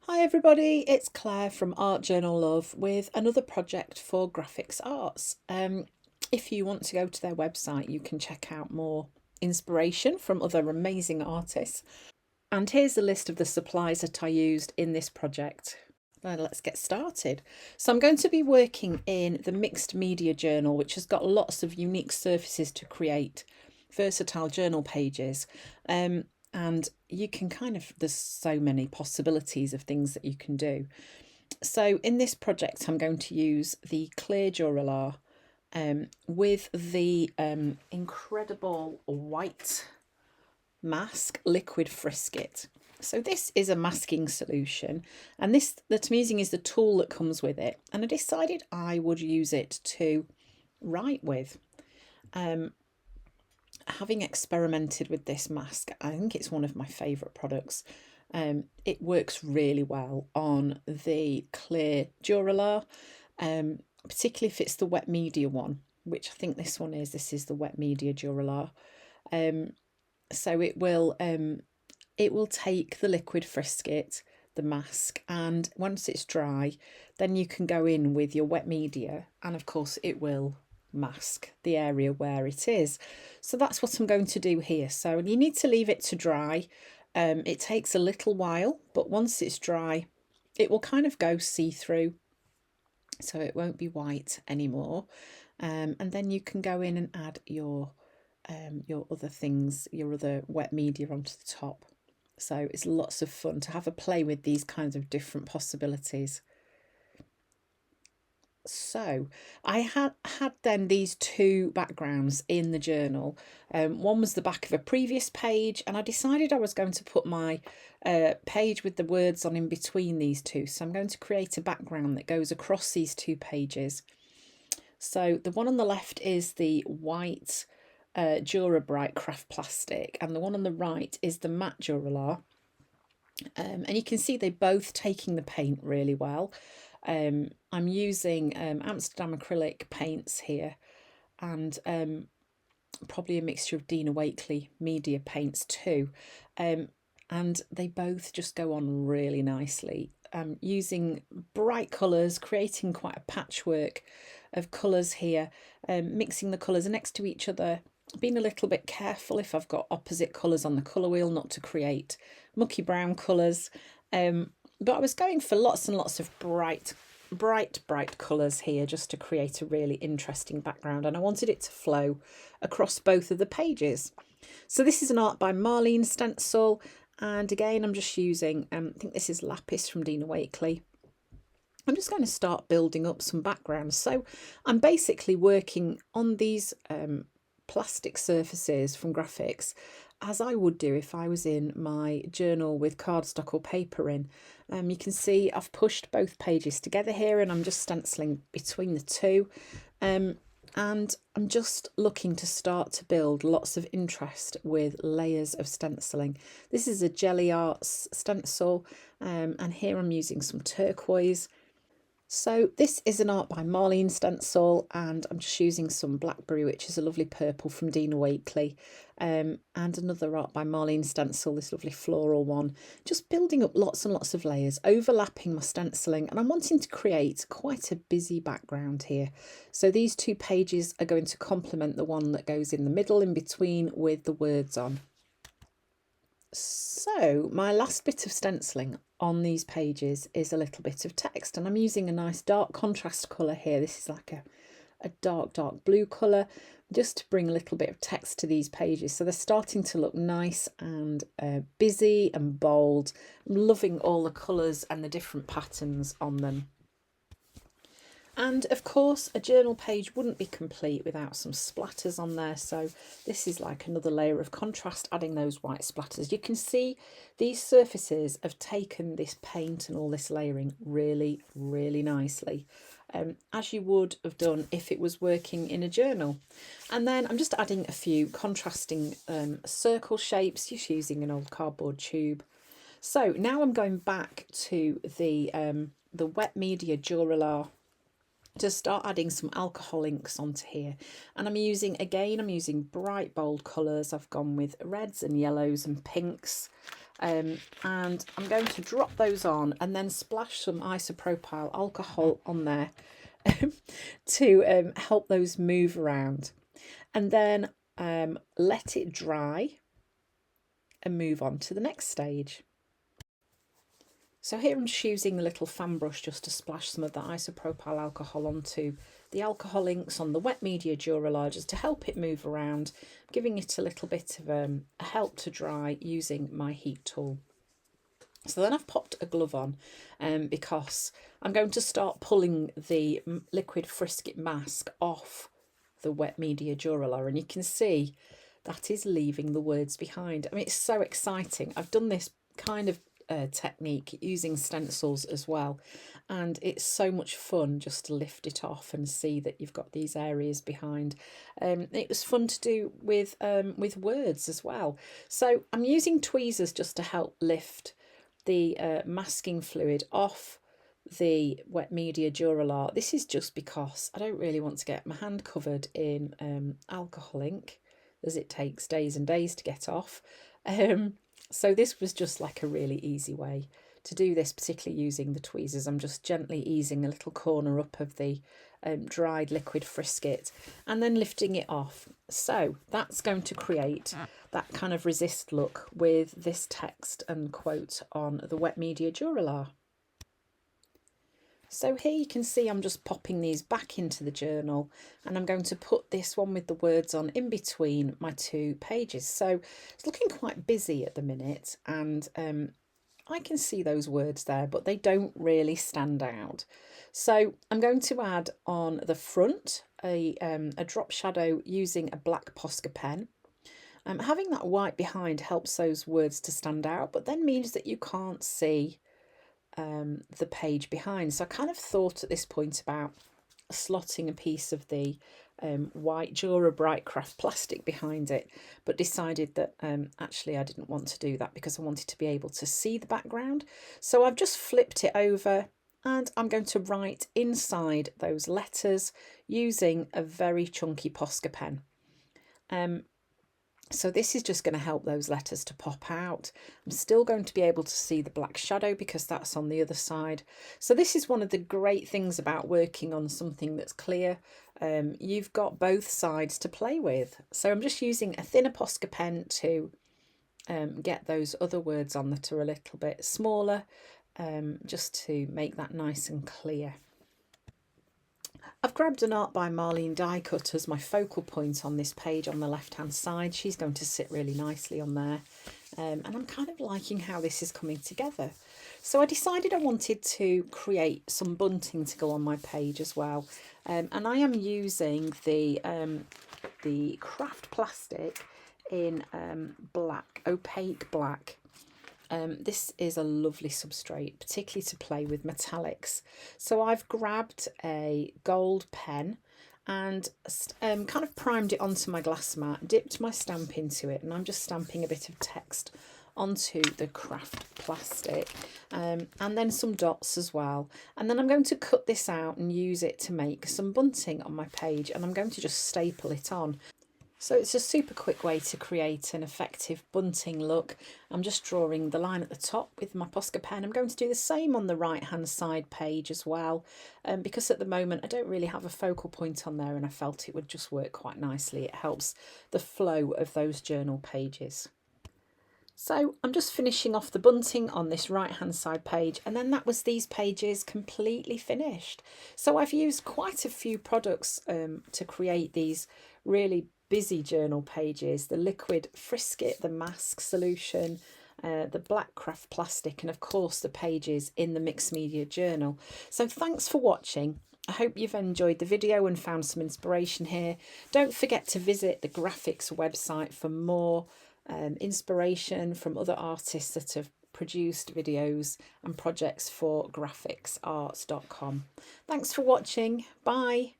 Hi everybody, it's Claire from Art Journal Love with another project for Grafix Arts. If you want to go to their website, you can check out more inspiration from other amazing artists. And here's a list of the supplies that I used in this project. Now let's get started. So I'm going to be working in the mixed media journal, which has got lots of unique surfaces to create versatile journal pages. And you can there's so many possibilities of things that you can do. So in this project, I'm going to use the clear Dura-lar with the incredible white mask liquid Frisket. So this is a masking solution, and this that I'm using is the tool that comes with it, and I decided I would use it to write with. Having experimented with this mask, I think it's one of my favourite products. It works really well on the clear Dura-lar, particularly if it's the wet media one, which I think this one is. This is the wet media Dura-lar. So it will take the liquid Frisket, the mask, and once it's dry, then you can go in with your wet media, and of course it will mask the area where it is. So that's what I'm going to do here. So you need to leave it to dry. It takes a little while, but once it's dry, it will kind of go see-through, so it won't be white anymore. And then you can go in and add your other things, your other wet media onto the top. So it's lots of fun to have a play with these kinds of different possibilities. So I had then these two backgrounds in the journal. One was the back of a previous page, and I decided I was going to put my page with the words on in between these two. So I'm going to create a background that goes across these two pages. So the one on the left is the white Dura-bright craft plastic, and the one on the right is the matte Dura-lar. And you can see they're both taking the paint really well. I'm using Amsterdam acrylic paints here, and probably a mixture of Dina Wakley media paints too. And they both just go on really nicely. Using bright colours, creating quite a patchwork of colours here, mixing the colours next to each other, being a little bit careful if I've got opposite colours on the colour wheel not to create mucky brown colours. But I was going for lots and lots of bright colours here just to create a really interesting background, and I wanted it to flow across both of the pages. So this is an art by Marlene stencil, and again I'm just using, I think this is lapis from Dina Wakley. I'm just going to start building up some backgrounds. So I'm basically working on these plastic surfaces from Grafix as I would do if I was in my journal with cardstock or paper in. You can see I've pushed both pages together here, and I'm just stenciling between the two. And I'm just looking to start to build lots of interest with layers of stenciling. This is a Gelli Arts stencil, and here I'm using some turquoise. So this is an art by Marlene stencil, and I'm just using some blackberry, which is a lovely purple from Dina Wakley, and another art by Marlene stencil, this lovely floral one. Just building up lots and lots of layers, overlapping my stenciling, and I'm wanting to create quite a busy background here. So these two pages are going to complement the one that goes in the middle in between with the words on. So my last bit of stenciling on these pages is a little bit of text, and I'm using a nice dark contrast colour here. This is like a dark blue colour, just to bring a little bit of text to these pages, so they're starting to look nice and busy and bold. I'm loving all the colours and the different patterns on them. And of course, a journal page wouldn't be complete without some splatters on there. So this is like another layer of contrast, adding those white splatters. You can see these surfaces have taken this paint and all this layering really, really nicely, as you would have done if it was working in a journal. And then I'm just adding a few contrasting circle shapes, just using an old cardboard tube. So now I'm going back to the wet media Dura-lar to start adding some alcohol inks onto here, and I'm using bright bold colours. I've gone with reds and yellows and pinks, and I'm going to drop those on and then splash some isopropyl alcohol on there to help those move around, and then let it dry and move on to the next stage. So here I'm just using a little fan brush just to splash some of that isopropyl alcohol onto the alcohol inks on the wet media Dura-lar, just to help it move around, giving it a little bit of a help to dry using my heat tool. So then I've popped a glove on because I'm going to start pulling the liquid Frisket mask off the wet media Dura-lar, and you can see that is leaving the words behind. I mean, it's so exciting. I've done this kind of technique using stencils as well, and it's so much fun just to lift it off and see that you've got these areas behind. It was fun to do with words as well. So I'm using tweezers just to help lift the masking fluid off the wet media Dura-lar. This is just because I don't really want to get my hand covered in alcohol ink, as it takes days and days to get off. So this was just like a really easy way to do this, particularly using the tweezers. I'm just gently easing a little corner up of the dried liquid Frisket and then lifting it off. So that's going to create that kind of resist look with this text and quote on the wet media Dura-lar. So here you can see I'm just popping these back into the journal, and I'm going to put this one with the words on in between my two pages. So it's looking quite busy at the minute, and I can see those words there, but they don't really stand out. So I'm going to add on the front a drop shadow using a black Posca pen. Having that white behind helps those words to stand out, but then means that you can't see the page behind. So I kind of thought at this point about slotting a piece of the white Dura-bright craft plastic behind it, but decided that actually I didn't want to do that because I wanted to be able to see the background. So I've just flipped it over, and I'm going to write inside those letters using a very chunky Posca pen. So this is just going to help those letters to pop out. I'm still going to be able to see the black shadow because that's on the other side. So this is one of the great things about working on something that's clear. You've got both sides to play with. So I'm just using a thinner Posca pen to get those other words on that are a little bit smaller, just to make that nice and clear. I've grabbed an Art by Marlene die cut as my focal point on this page on the left hand side. She's going to sit really nicely on there, and I'm kind of liking how this is coming together. So I decided I wanted to create some bunting to go on my page as well, and I am using the craft plastic in black, opaque black. This is a lovely substrate, particularly to play with metallics. So I've grabbed a gold pen and kind of primed it onto my glass mat, dipped my stamp into it, and I'm just stamping a bit of text onto the craft plastic, and then some dots as well. And then I'm going to cut this out and use it to make some bunting on my page, and I'm going to just staple it on. So it's a super quick way to create an effective bunting look. I'm just drawing the line at the top with my Posca pen. I'm going to do the same on the right hand side page as well, because at the moment I don't really have a focal point on there, and I felt it would just work quite nicely. It helps the flow of those journal pages. So I'm just finishing off the bunting on this right hand side page, and then that was these pages completely finished. So I've used quite a few products to create these really busy journal pages: the liquid Frisket, the mask solution, the black craft plastic, and of course the pages in the mixed media journal. So thanks for watching. I hope you've enjoyed the video and found some inspiration here. Don't forget to visit the Grafix website for more inspiration from other artists that have produced videos and projects for grafixarts.com. Thanks for watching. Bye.